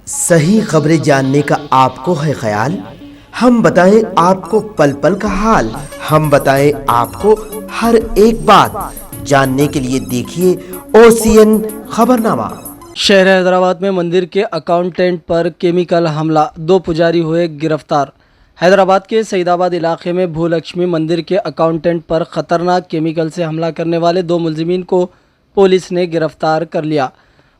सही खबरें जानने का आपको है ख्याल? हम बताएं आपको पल पल का हाल। हम बताएं आपको हर एक बात। जानने के लिए देखिए ओसीएन खबरनामा। शहर हैदराबाद में मंदिर के अकाउंटेंट पर केमिकल हमला, 2 पुजारी हुए गिरफ्तार। हैदराबाद के सईदाबाद इलाके में भूलक्ष्मी मंदिर के अकाउंटेंट पर खतरनाक केमिकल से हमला करने वाले 2 मुलजिमीन को पुलिस ने गिरफ्तार कर लिया।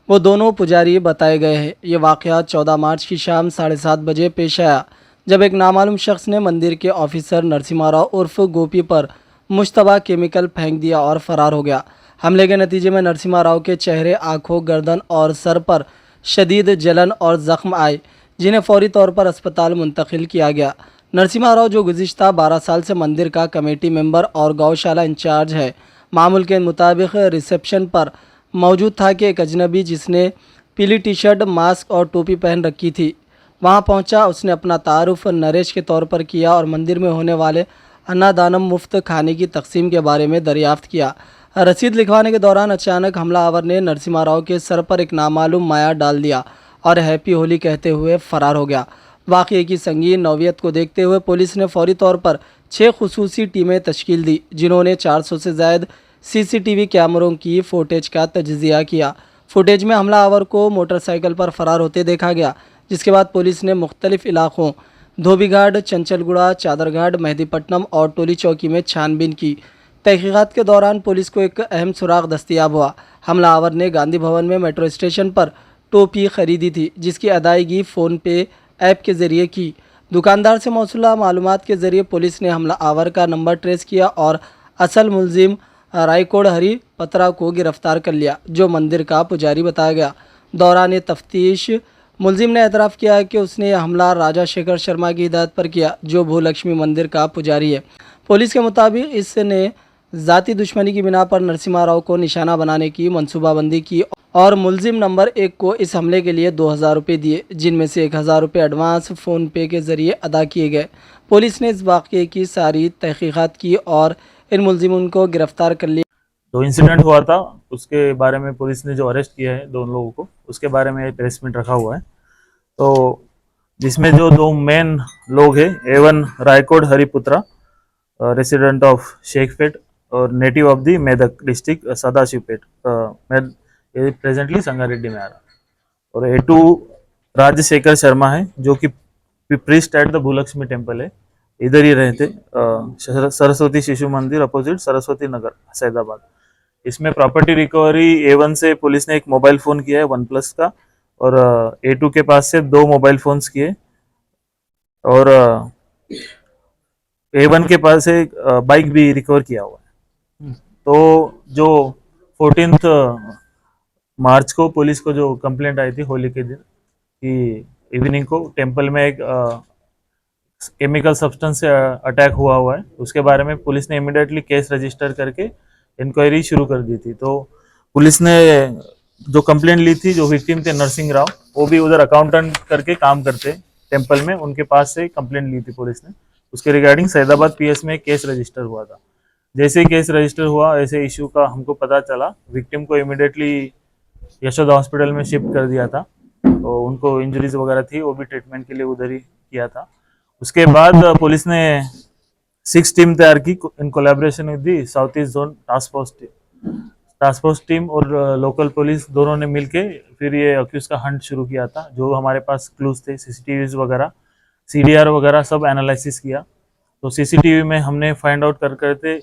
वो दोनों पुजारी बताए गए हैं। ये वाक़या 14 मार्च की शाम 7:30 बजे पेश आया, जब एक नामालूम शख्स ने मंदिर के ऑफिसर नरसिम्हा राव उर्फ गोपी पर मुश्तबा केमिकल फेंक दिया और फरार हो गया। हमले के नतीजे में नरसिम्हा राव के चेहरे, आंखों, गर्दन और सर पर शदीद जलन और ज़ख्म आए, जिन्हें फौरी तौर पर अस्पताल मुंतकिल किया गया। नरसिम्हा राव, जो गुज़िश्ता 12 साल से मंदिर का कमेटी मेंबर और गौशाला इंचार्ज है, मामूल के मुताबिक रिसेप्शन पर मौजूद था कि एक अजनबी जिसने पीली टी शर्ट, मास्क और टोपी पहन रखी थी वहां पहुंचा। उसने अपना तारुफ नरेश के तौर पर किया और मंदिर में होने वाले अन्नदानम मुफ्त खाने की तकसीम के बारे में दरियाफ्त किया। रसीद लिखवाने के दौरान अचानक हमलावर ने नरसिम्हा राव के सर पर एक नामालूम माया डाल दिया और हैप्पी होली कहते हुए फरार हो गया। वाक़ये की संगीन नौवियत को देखते हुए पुलिस ने फौरी तौर पर 6 खुसूसी टीमें तश्कील दी, जिन्होंने 400 से ज़ायद सीसीटीवी कैमरों की फुटेज का तज्ज़िया किया। फुटेज में हमलावर को मोटरसाइकिल पर फरार होते देखा गया, जिसके बाद पुलिस ने मुख्तलिफ इलाकों धोबीघाट, चंचलगुड़ा, चादरघाट, मेहदीपट्टनम और टोली चौकी में छानबीन की। तहकीकात के दौरान पुलिस को एक अहम सुराग दस्तयाब हुआ। हमलावर ने गांधी भवन में मेट्रो स्टेशन पर टोपी खरीदी थी, जिसकी अदायगी फ़ोन पे ऐप के ज़रिए की। दुकानदार से मौसूला मालूमात के ज़रिए पुलिस ने हमलावर का नंबर ट्रेस किया और असल मुलजिम रायकोड हरी पत्रा को गिरफ्तार कर लिया, जो मंदिर का पुजारी बताया गया। दौरान तफ्तीश मुलजिम ने एतराफ़ किया है कि उसने यह हमला राजा शेखर शर्मा की हिदायत पर किया, जो भूलक्ष्मी मंदिर का पुजारी है। पुलिस के मुताबिक इसने ज़ाती दुश्मनी की बिना पर नरसिम्हा राव को निशाना बनाने की मनसूबाबंदी की और मुलजिम नंबर 1 को इस हमले के लिए 2000 रुपये दिए, जिनमें से 1000 रुपये एडवांस फ़ोन पे के ज़रिए अदा किए गए। पुलिस ने इस वाक़ये की सारी तहकीकात की और इन मुलजिमों को गिरफ्तार कर लिया। जो इंसिडेंट हुआ था उसके बारे में पुलिस ने जो अरेस्ट किया है दोनों लोगों को, उसके बारे में प्रेस मीट रखा हुआ है। तो जिसमें जो 2 मेन लोग हैं, A1 Raikod Hariputra, resident of Shaikpet और native of the Medak district Sadashivpet, ये प्रेजेंटली संगारेड्डी में आ रहा। और A2 राजशेखर शर्मा है, जो कि प्रीस्ट एट द भूलक्ष्मी टेम्पल है, इधर ही रहते, सरस्वती शिशु मंदिर अपोजिट सरस्वती नगर सैदाबाद। इसमें प्रॉपर्टी रिकवरी A1 से पुलिस ने एक मोबाइल फ़ोन किया है OnePlus का, और A2 के पास से 2 मोबाइल फ़ोन्स किए, और A1 के पास से बाइक भी रिकवर किया हुआ है। तो जो 14 मार्च को पुलिस को जो कंप्लेंट आई थी होली के दिन कि इवनिंग को टेम्पल में एक केमिकल सब्सटेंस से अटैक हुआ है, उसके बारे में पुलिस ने इमीडिएटली केस रजिस्टर करके इंक्वायरी शुरू कर दी थी। तो पुलिस ने जो कंप्लेंट ली थी, जो विक्टिम थे नरसिंह राव, वो भी उधर अकाउंटेंट करके काम करते टेम्पल में, उनके पास से कंप्लेंट ली थी पुलिस ने। उसके रिगार्डिंग सैदाबाद PS में केस रजिस्टर हुआ था। जैसे ही केस रजिस्टर हुआ, ऐसे इशू का हमको पता चला, विक्टिम को इमीडिएटली यशोदा हॉस्पिटल में शिफ्ट कर दिया था। तो उनको इंजरीज वगैरह थी, वो भी ट्रीटमेंट के लिए उधर ही किया था। उसके बाद पुलिस ने 6 टीम तैयार की in collaboration with the south east zone task force team और लोकल पुलिस, दोनों ने मिलके फिर ये अक्यूज का हंट शुरू किया था। जो हमारे पास क्लूज थे, CCTVs वगैरह, CDR वगैरह सब एनालिसिस किया। तो CCTV में हमने फाइंड आउट करते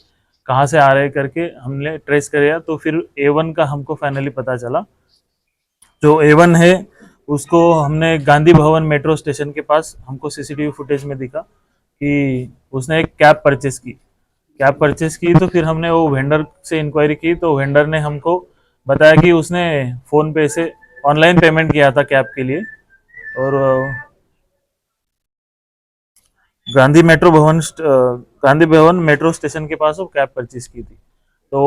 कहाँ से आ रहे करके हमने ट्रेस किया। तो फिर A1 का हमको फाइनली पता चला। जो A1 है उसको हमने गांधी भवन मेट्रो स्टेशन के पास हमको CCTV फुटेज में दिखा कि उसने एक कैब परचेस की। तो फिर हमने वो वेंडर से इंक्वायरी की, तो वेंडर ने हमको बताया कि उसने फ़ोन पे से ऑनलाइन पेमेंट किया था कैब के लिए, और गांधी भवन मेट्रो स्टेशन के पास वो कैब परचेस की थी। तो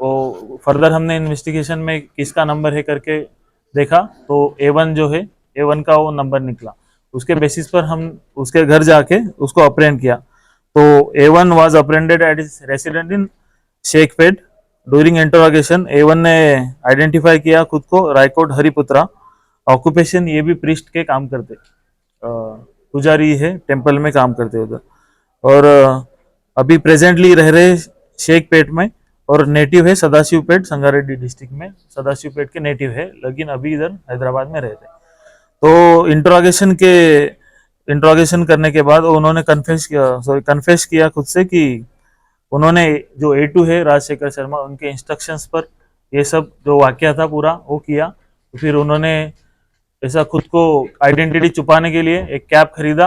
वो फर्दर हमने इन्वेस्टिगेशन में किसका नंबर है करके देखा, तो A1 जो है, A1 का वो नंबर निकला। उसके बेसिस पर हम उसके घर जाके उसको अप्रेंड किया। तो A1 was अप्रेंडेड at his resident in Shaikpet. During interrogation A1 ने आइडेंटिफाई किया खुद को रायकोड हरिपुत्रा ऑक्यूपेशन ये भी प्रीस्ट के काम करते, पुजारी है, टेम्पल में काम करते उधर। और अभी प्रेजेंटली रह रहे शेखपेट में, और नेटिव है सदाशिवपेट, संगारेड्डी डिस्ट्रिक्ट में सदाशिवपेट के नेटिव है, लेकिन अभी इधर हैदराबाद में रहते। तो इंट्रोगेशन करने के बाद उन्होंने कन्फेस किया खुद से कि उन्होंने जो A2 है राजशेखर शर्मा, उनके इंस्ट्रक्शंस पर ये सब जो वाकया था पूरा वो किया। तो फिर उन्होंने ऐसा खुद को आइडेंटिटी छुपाने के लिए एक कैप खरीदा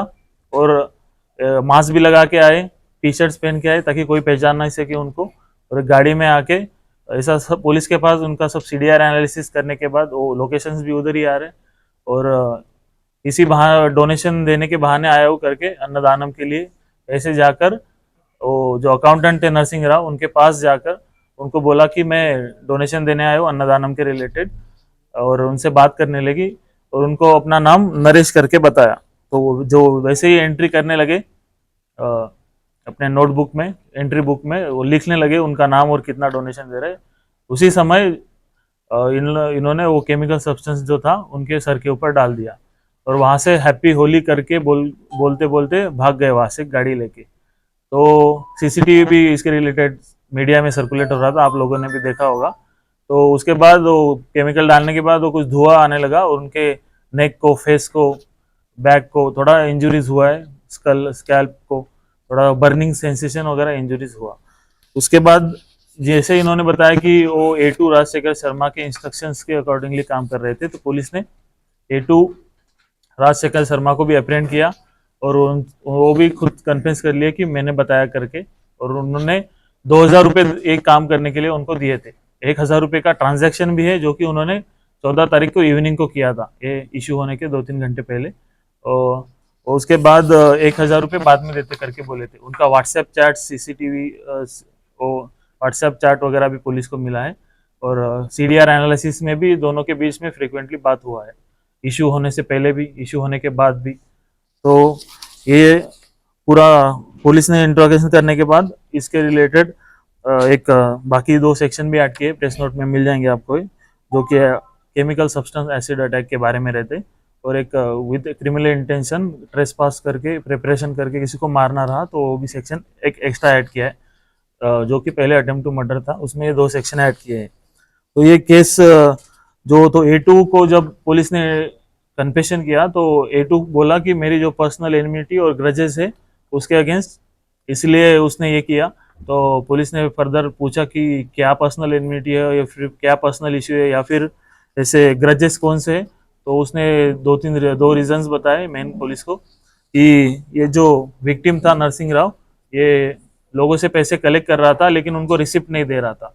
और मास्क भी लगा के आए, टी शर्ट्स पहन के आए ताकि कोई पहचान नहीं सके उनको। और गाड़ी में आके ऐसा सब पुलिस के पास उनका सब CDR एनालिसिस करने के बाद वो लोकेशंस भी उधर ही आ रहे, और इसी बहाने डोनेशन देने के बहाने आया हो करके अन्नदानम के लिए ऐसे जाकर वो जो अकाउंटेंट थे नरसिंह राव, उनके पास जाकर उनको बोला कि मैं डोनेशन देने आया हूँ अन्नदानम के रिलेटेड, और उनसे बात करने लगी और उनको अपना नाम नरेश करके बताया। तो जो वैसे ही एंट्री करने लगे अपने नोटबुक में, एंट्री बुक में वो लिखने लगे उनका नाम और कितना डोनेशन दे रहे। उसी समय इन्होंने वो केमिकल सब्सटेंस जो था उनके सर के ऊपर डाल दिया और वहां से हैप्पी होली करके बोलते बोलते भाग गए वहां से गाड़ी लेके। तो CCTV भी इसके रिलेटेड मीडिया में सर्कुलेट हो रहा था, आप लोगों ने भी देखा होगा। तो उसके बाद वो केमिकल डालने के बाद वो कुछ धुआं आने लगा और उनके नेक को, फेस को, बैक को थोड़ा इंजुरीज हुआ है, स्कैल्प को थोड़ा बर्निंग सेंसेशन वगैरह इंजुरीज हुआ। उसके बाद जैसे इन्होंने बताया कि वो A2 राजशेखर शर्मा के इंस्ट्रक्शंस के अकॉर्डिंगली काम कर रहे थे, तो पुलिस ने A2 राजशेखर शर्मा को भी अप्रेंड किया और वो भी खुद कन्फेस कर लिया कि मैंने बताया करके। और उन्होंने 2000 रुपये एक काम करने के लिए उनको दिए थे। 1000 रुपये का ट्रांजैक्शन भी है जो कि उन्होंने 14 तारीख को इवनिंग को किया था, ये इशू होने के 2-3 घंटे पहले। और उसके बाद 1000 रुपये बाद में देते करके बोले थे। उनका WhatsApp chat, CCTV, WhatsApp chat वगैरह भी पुलिस को मिला है और CDR एनालिसिस में भी दोनों के बीच में फ्रिक्वेंटली बात हुआ है, इशू होने से पहले भी, इशू होने के बाद भी। तो ये पूरा पुलिस ने इंट्रोगेशन करने के बाद इसके रिलेटेड एक बाकी 2 सेक्शन भी ऐड किए, प्रेस नोट में मिल जाएंगे आपको, जो कि केमिकल सब्सटेंस एसिड अटैक के बारे में रहते, और एक विद क्रिमिनल इंटेंशन ट्रेसपास करके, प्रिपरेशन करके किसी को मारना रहा तो वो भी सेक्शन एक एक्स्ट्रा ऐड किया है, जो कि पहले अटेम्प्ट टू मर्डर था उसमें ये 2 सेक्शन ऐड किए हैं। तो ये केस जो तो A2 को जब पुलिस ने कन्फेशन किया तो A2 बोला कि मेरी जो पर्सनल एनिमिटी और ग्रजेस है उसके अगेंस्ट, इसलिए उसने ये किया। तो पुलिस ने फर्दर पूछा कि क्या पर्सनल एनिमिटी है या फिर क्या पर्सनल इश्यू है या फिर ऐसे ग्रजेस कौन से है। तो उसने 2 रीजंस बताए मेन पुलिस को कि ये जो विक्टिम था नरसिंह राव, ये लोगों से पैसे कलेक्ट कर रहा था लेकिन उनको रिसिप्ट नहीं दे रहा था,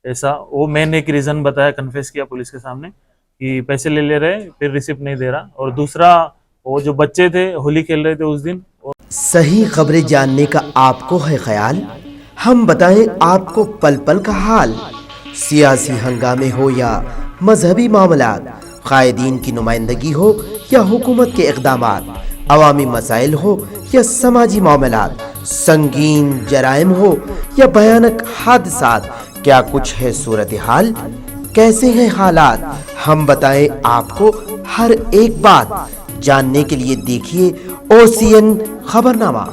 ऐसा वो मेन एक रीजन बताया, कन्फेस किया पुलिस के सामने कि पैसे ले रहे फिर रिसिप्ट नहीं दे रहा। और दूसरा, वो जो बच्चे थे होली खेल रहे थे उस दिन। सही खबरें जानने का आपको है ख्याल, हम बताएं आपको पल पल का हाल। सियासी हंगामे हो या मजहबी मामलात, कायदीन की नुमाइंदगी हो या हुकूमत के इक़दामात, अवामी मसाइल हो या समाजी मामलात, संगीन जराइम हो या भयानक हादसात, क्या कुछ है सूरत हाल, कैसे हैं हालात, हम बताएं आपको हर एक बात। जानने के लिए देखिए OCN खबरनामा।